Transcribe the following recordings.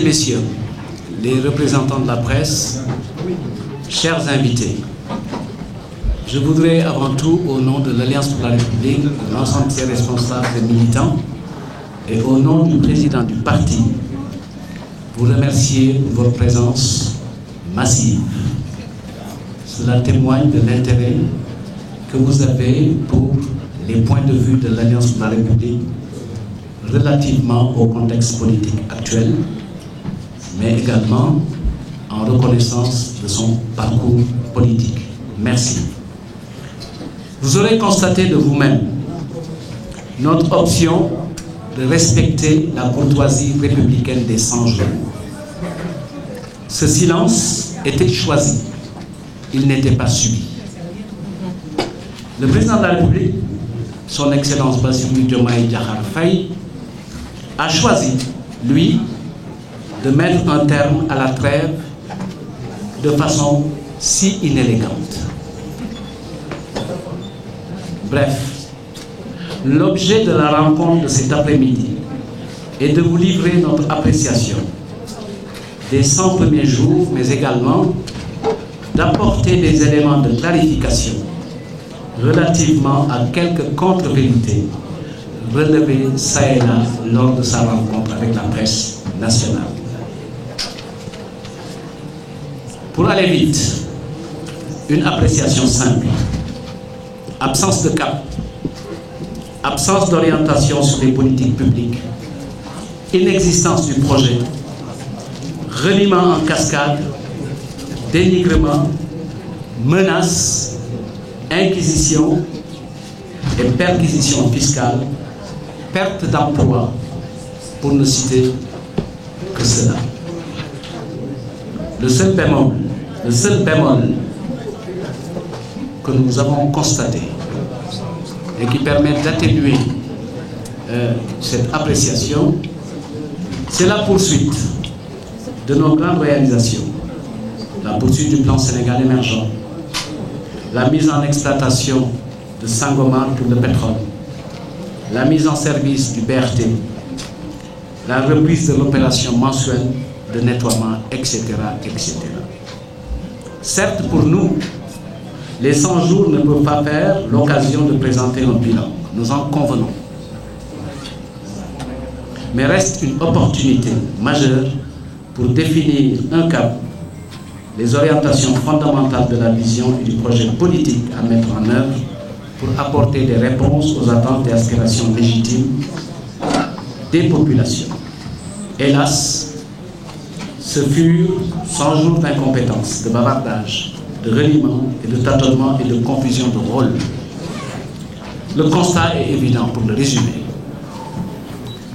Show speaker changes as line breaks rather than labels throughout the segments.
Messieurs, les représentants de la presse, chers invités, je voudrais avant tout, au nom de l'Alliance pour la République, de l'ensemble de ses responsables et militants, et au nom du président du parti, vous remercier de votre présence massive. Cela témoigne de l'intérêt que vous avez pour les points de vue de l'Alliance pour la République relativement au contexte politique actuel, mais également en reconnaissance de son parcours politique. Merci. Vous aurez constaté de vous-même notre option de respecter la courtoisie républicaine des 100 jours. Ce silence était choisi, il n'était pas subi. Le président de la République, son Excellence Bassirou Diomaye Diakhar Faye, a choisi, lui, de mettre un terme à la trêve de façon si inélégante. Bref, l'objet de la rencontre de cet après-midi est de vous livrer notre appréciation des 100 premiers jours, mais également d'apporter des éléments de clarification relativement à quelques contre-vérités relevées ça et là lors de sa rencontre avec la presse nationale. Pour aller vite, une appréciation simple. Absence de cap, absence d'orientation sur les politiques publiques, inexistence du projet, reniement en cascade, dénigrement, menaces, inquisition et perquisition fiscale, perte d'emploi, pour ne citer que cela. Le seul bémol que nous avons constaté et qui permet d'atténuer cette appréciation, c'est la poursuite de nos grandes réalisations, la poursuite du plan Sénégal émergent, la mise en exploitation de Sangomar pour le pétrole, la mise en service du BRT, la reprise de l'opération mensuelle de nettoiement, etc., etc. Certes, pour nous, les 100 jours ne peuvent pas faire l'occasion de présenter un bilan. Nous en convenons. Mais reste une opportunité majeure pour définir un cap, les orientations fondamentales de la vision et du projet politique à mettre en œuvre pour apporter des réponses aux attentes et aspirations légitimes des populations. Hélas, ce furent 100 jours d'incompétence, de bavardage, de reniement et de tâtonnement et de confusion de rôle. Le constat est évident pour le résumer.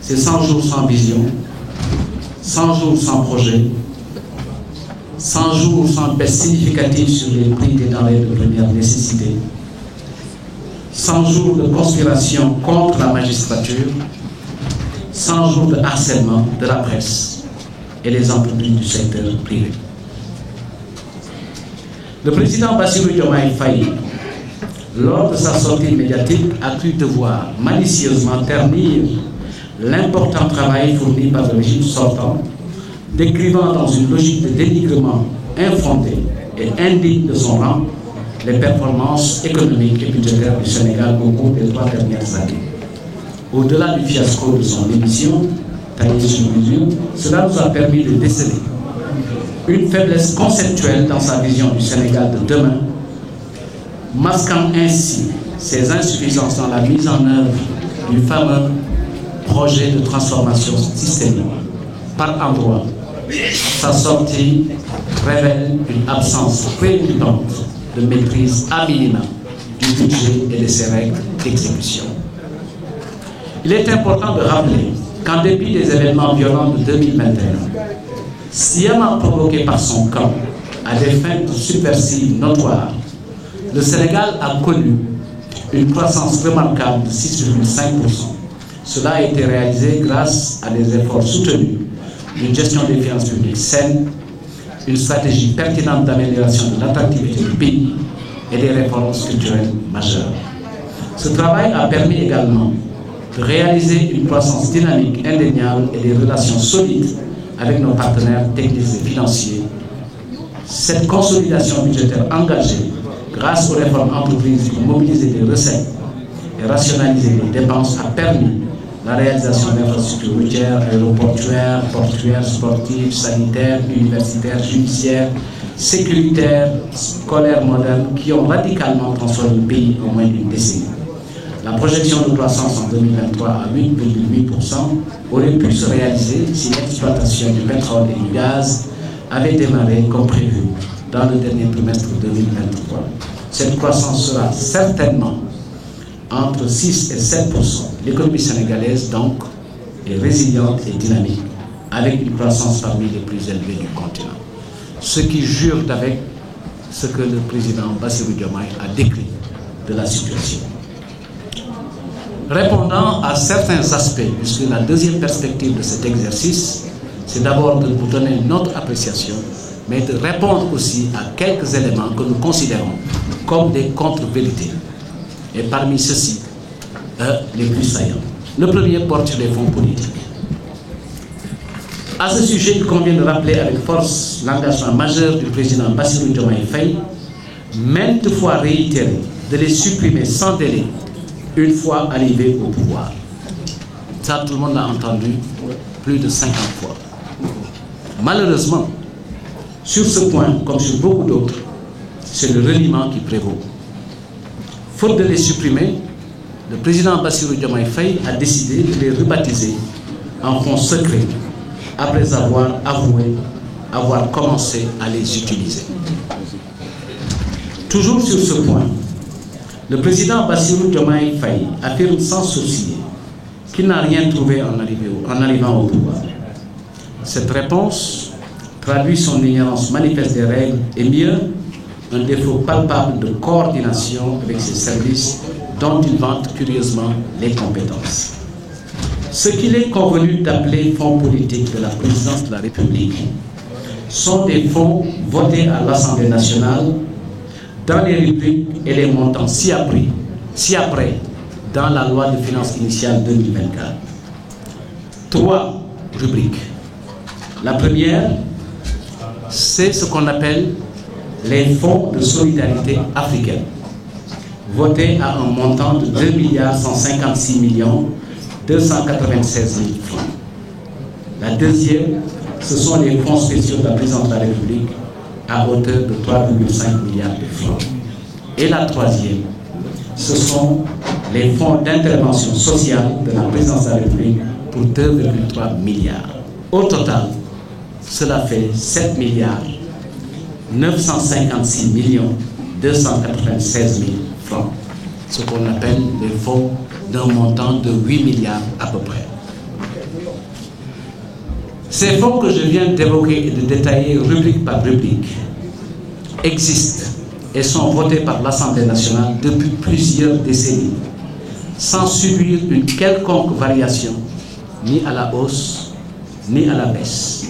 C'est 100 jours sans vision, 100 jours sans projet, 100 jours sans baisse significative sur les prix des denrées de première nécessité, 100 jours de conspiration contre la magistrature, 100 jours de harcèlement de la presse et les entreprises du secteur privé. Le président Bassirou Diomaye Faye, lors de sa sortie médiatique, a cru devoir malicieusement ternir l'important travail fourni par le régime sortant, décrivant dans une logique de dénigrement infondé et indigne de son rang les performances économiques et budgétaires du Sénégal au cours des 3 dernières années. Au-delà du fiasco de son émission, taillée sur mesure, cela nous a permis de déceler une faiblesse conceptuelle dans sa vision du Sénégal de demain, masquant ainsi ses insuffisances dans la mise en œuvre du fameux projet de transformation systémique. Par endroits, sa sortie révèle une absence préoccupante de maîtrise à minima du budget et de ses règles d'exécution. Il est important de rappeler qu'en dépit des événements violents de 2021, sciemment provoqués par son camp à des fins subversives notoires, le Sénégal a connu une croissance remarquable de 6,5%. Cela a été réalisé grâce à des efforts soutenus, une gestion des finances publiques saine, une stratégie pertinente d'amélioration de l'attractivité du pays et des réformes structurelles majeures. Ce travail a permis également de réaliser une croissance dynamique indéniable et des relations solides avec nos partenaires techniques et financiers. Cette consolidation budgétaire engagée grâce aux réformes entreprises pour mobiliser des recettes et rationaliser les dépenses a permis la réalisation d'infrastructures routières, aéroportuaires, portuaires, sportives, sanitaires, universitaires, judiciaires, sécuritaires, scolaires modernes qui ont radicalement transformé le pays en moins d'une décennie. La projection de croissance en 2023 à 8,8% aurait pu se réaliser si l'exploitation du pétrole et du gaz avait démarré comme prévu dans le dernier trimestre 2023. Cette croissance sera certainement entre 6 et 7%. L'économie sénégalaise, donc, est résiliente et dynamique, avec une croissance parmi les plus élevées du continent. Ce qui jure avec ce que le président Bassirou Diomaye a décrit de la situation. Répondant à certains aspects, puisque la deuxième perspective de cet exercice, c'est d'abord de vous donner notre appréciation, mais de répondre aussi à quelques éléments que nous considérons comme des contre-vérités. Et parmi ceux-ci, les plus saillants. Le premier porte sur les fonds politiques. À ce sujet, il convient de rappeler avec force l'engagement majeur du président Bassirou Diomaye Faye, maintes fois réitéré, de les supprimer sans délai, une fois arrivé au pouvoir. Ça, tout le monde l'a entendu plus de 50 fois. Malheureusement, sur ce point, comme sur beaucoup d'autres, c'est le reniement qui prévaut. Faute de les supprimer, le président Bassirou Diomaye Faye a décidé de les rebaptiser en fonds secrets après avoir avoué avoir commencé à les utiliser. Toujours sur ce point, le président Bassirou Diomaye Faye affirme sans sourciller qu'il n'a rien trouvé en arrivant au pouvoir. Cette réponse traduit son ignorance manifeste des règles et mieux, un défaut palpable de coordination avec ses services dont il vante curieusement les compétences. Ce qu'il est convenu d'appeler fonds politiques de la présidence de la République sont des fonds votés à l'Assemblée nationale dans les rubriques et les montants ci-après dans la loi de finances initiale 2024. 3 rubriques. La première, c'est ce qu'on appelle les fonds de solidarité africaine, votés à un montant de 2 156 296 000 francs. La deuxième, ce sont les fonds spéciaux de la présidence de la République à hauteur de 3,5 milliards de francs. Et la troisième, ce sont les fonds d'intervention sociale de la présidence de la République pour 2,3 milliards. Au total, cela fait 7 956 296 000 francs, ce qu'on appelle les fonds d'un montant de 8 milliards à peu près. Ces fonds que je viens d'évoquer et de détailler rubrique par rubrique existent et sont votés par l'Assemblée nationale depuis plusieurs décennies, sans subir une quelconque variation, ni à la hausse, ni à la baisse.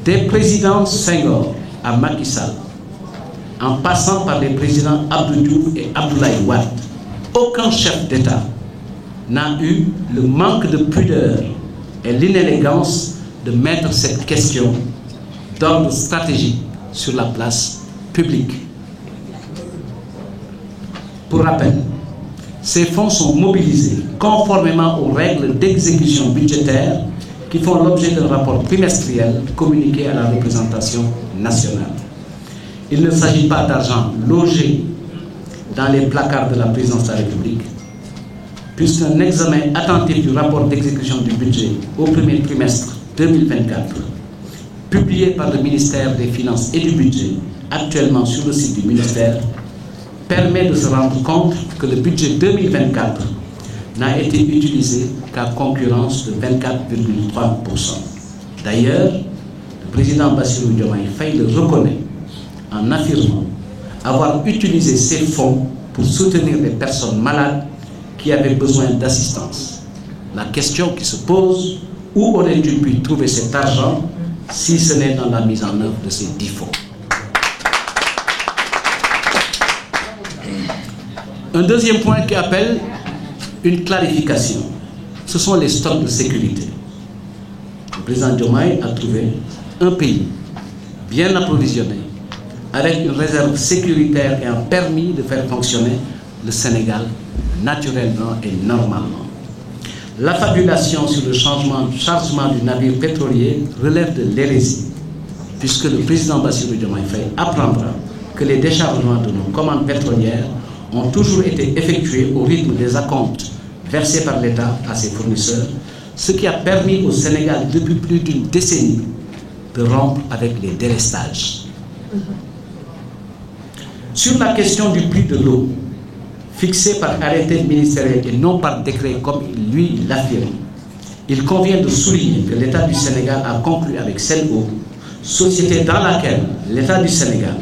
Des présidents Senghor à Macky Sall, en passant par les présidents Abdou Diouf et Abdoulaye Wade, aucun chef d'État n'a eu le manque de pudeur et l'inélégance de mettre cette question d'ordre stratégique sur la place publique. Pour rappel, ces fonds sont mobilisés conformément aux règles d'exécution budgétaire qui font l'objet d'un rapport trimestriel communiqué à la représentation nationale. Il ne s'agit pas d'argent logé dans les placards de la présidence de la République, puisqu'un examen attentif du rapport d'exécution du budget au premier trimestre 2024, publié par le ministère des Finances et du Budget, actuellement sur le site du ministère, permet de se rendre compte que le budget 2024 n'a été utilisé qu'à concurrence de 24,3%. D'ailleurs, le président Bassirou Diomaye Faye le reconnaît en affirmant avoir utilisé ces fonds pour soutenir des personnes malades qui avaient besoin d'assistance. La question qui se pose, où aurait-il pu trouver cet argent si ce n'est dans la mise en œuvre de ces 10 fonds? Un deuxième point qui appelle une clarification, ce sont les stocks de sécurité. Le président Diomaye a trouvé un pays bien approvisionné, avec une réserve sécuritaire et un permis de faire fonctionner le Sénégal naturellement et normalement. L'affabulation sur le chargement du navire pétrolier relève de l'hérésie, puisque le président Bassirou Diomaye Faye apprendra que les déchargements de nos commandes pétrolières ont toujours été effectués au rythme des acomptes versés par l'État à ses fournisseurs, ce qui a permis au Sénégal depuis plus d'une décennie de rompre avec les délestages. Sur la question du prix de l'eau, fixé par arrêté ministériel et non par décret comme lui l'affirme, il convient de souligner que l'État du Sénégal a conclu avec Sen'Eau, société dans laquelle l'État du Sénégal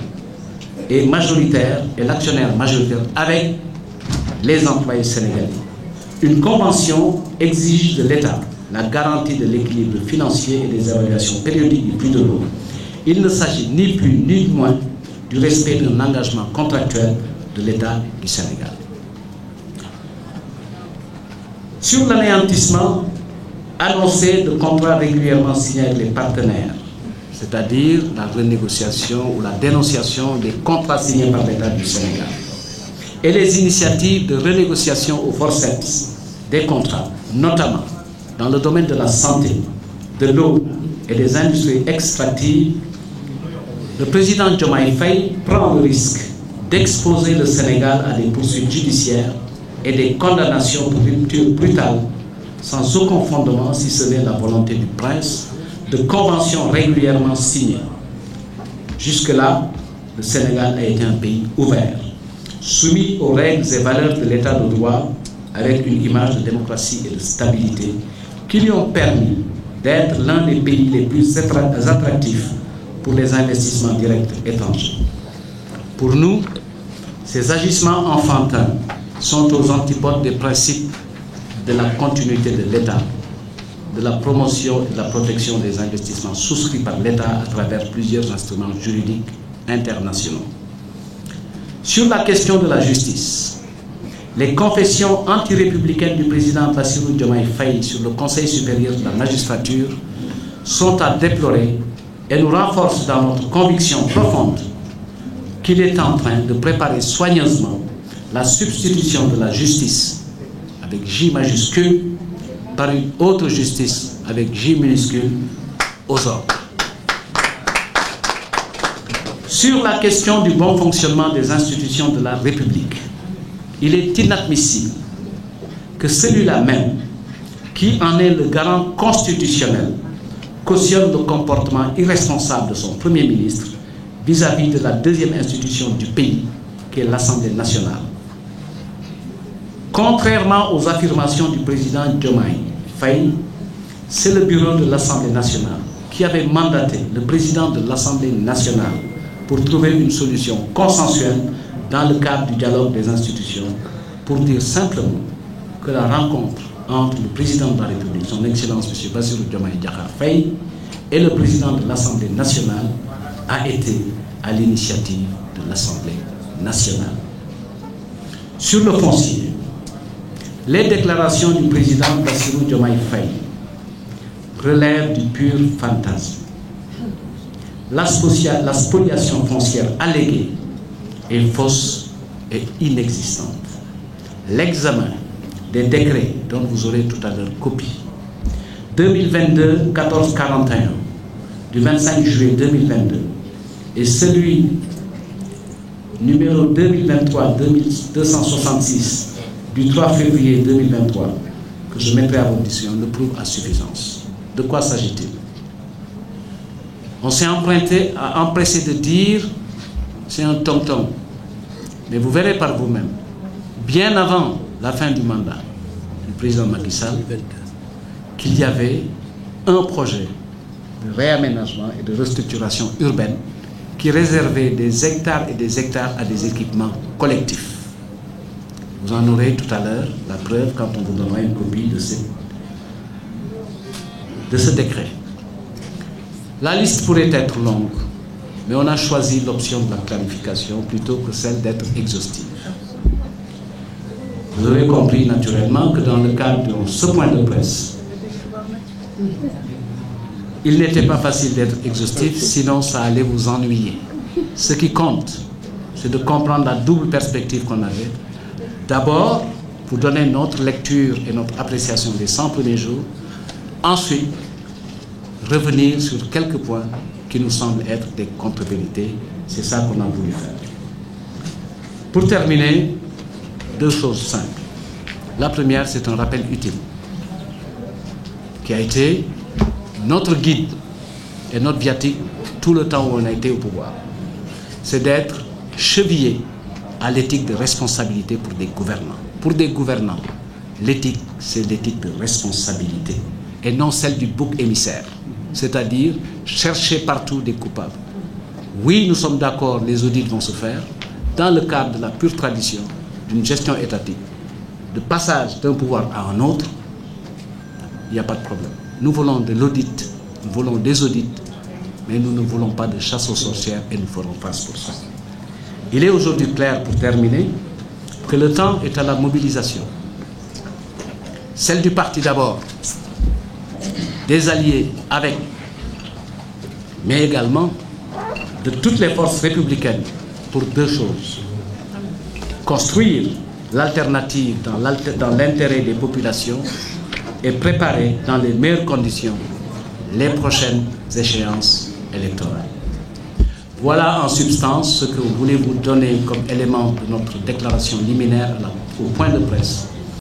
est majoritaire et l'actionnaire majoritaire avec les employés sénégalais. Une convention exige de l'État la garantie de l'équilibre financier et des évaluations périodiques du prix de l'eau. Il ne s'agit ni plus ni moins du respect d'un engagement contractuel de l'État du Sénégal. Sur l'anéantissement annoncé de contrats régulièrement signés avec les partenaires, c'est-à-dire la renégociation ou la dénonciation des contrats signés par l'État du Sénégal, et les initiatives de renégociation au forceps des contrats, notamment dans le domaine de la santé, de l'eau et des industries extractives, le président Diomaye Faye prend le risque d'exposer le Sénégal à des poursuites judiciaires et des condamnations pour rupture brutale, sans aucun fondement si ce n'est la volonté du prince, de conventions régulièrement signées. Jusque-là, le Sénégal a été un pays ouvert, soumis aux règles et valeurs de l'état de droit, avec une image de démocratie et de stabilité qui lui ont permis d'être l'un des pays les plus attractifs pour les investissements directs étrangers. Pour nous, ces agissements enfantins sont aux antipodes des principes de la continuité de l'État, de la promotion et de la protection des investissements souscrits par l'État à travers plusieurs instruments juridiques internationaux. Sur la question de la justice, les confessions antirépublicaines du président Bassirou Diomaye Faye sur le Conseil supérieur de la magistrature sont à déplorer et nous renforcent dans notre conviction profonde qu'il est en train de préparer soigneusement la substitution de la justice avec J majuscule par une autre justice avec J minuscule aux ordres. Sur la question du bon fonctionnement des institutions de la République, il est inadmissible que celui-là même, qui en est le garant constitutionnel, cautionne le comportement irresponsable de son Premier ministre vis-à-vis de la deuxième institution du pays, qui est l'Assemblée nationale. Contrairement aux affirmations du président Diomaye Faye, c'est le bureau de l'Assemblée nationale qui avait mandaté le président de l'Assemblée nationale pour trouver une solution consensuelle dans le cadre du dialogue des institutions, pour dire simplement que la rencontre entre le président de la République, son Excellence M. Bassirou Diomaye Diakhar Faye, et le président de l'Assemblée nationale a été à l'initiative de l'Assemblée nationale. Sur le foncier, les déclarations du président Bassirou Diomaye Faye relèvent du pur fantasme. La spoliation foncière alléguée est fausse et inexistante. L'examen des décrets dont vous aurez tout à l'heure copie, 2022-1441 du 25 juillet 2022 et celui numéro 2023-2266 du 3 février 2023 que je mettrai à votre discussion le prouve à suffisance. De quoi s'agit-il? On s'est empressé de dire c'est un tom-tom. Mais vous verrez par vous-même, bien avant la fin du mandat du président Macky Sall, qu'il y avait un projet de réaménagement et de restructuration urbaine qui réservait des hectares et des hectares à des équipements collectifs. Vous en aurez tout à l'heure la preuve quand on vous donnera une copie de ce décret. La liste pourrait être longue, mais on a choisi l'option de la clarification plutôt que celle d'être exhaustive. Vous aurez compris naturellement que dans le cadre de ce point de presse, Il n'était pas facile d'être exhaustif, sinon ça allait vous ennuyer. Ce qui compte, c'est de comprendre la double perspective qu'on avait. D'abord, pour donner notre lecture et notre appréciation des 100 premiers jours. Ensuite, revenir sur quelques points qui nous semblent être des contre-vérités. C'est ça qu'on a voulu faire. Pour terminer, deux choses simples. La première, c'est un rappel utile qui a été notre guide et notre viatique tout le temps où on a été au pouvoir. C'est d'être chevillé à l'éthique de responsabilité pour des gouvernants. Pour des gouvernants, l'éthique, c'est l'éthique de responsabilité et non celle du bouc émissaire, c'est-à-dire chercher partout des coupables. Oui, nous sommes d'accord, les audits vont se faire dans le cadre de la pure tradition d'une gestion étatique, de passage d'un pouvoir à un autre. Il n'y a pas de problème. Nous voulons de l'audit, nous voulons des audits, mais nous ne voulons pas de chasse aux sorcières et nous ferons face pour ça. Il est aujourd'hui clair, pour terminer, que le temps est à la mobilisation. Celle du parti d'abord, des alliés avec, mais également de toutes les forces républicaines pour deux choses. Construire l'alternative dans l'intérêt des populations et préparer dans les meilleures conditions les prochaines échéances électorales. Voilà en substance ce que vous voulez vous donner comme élément de notre déclaration liminaire au point de presse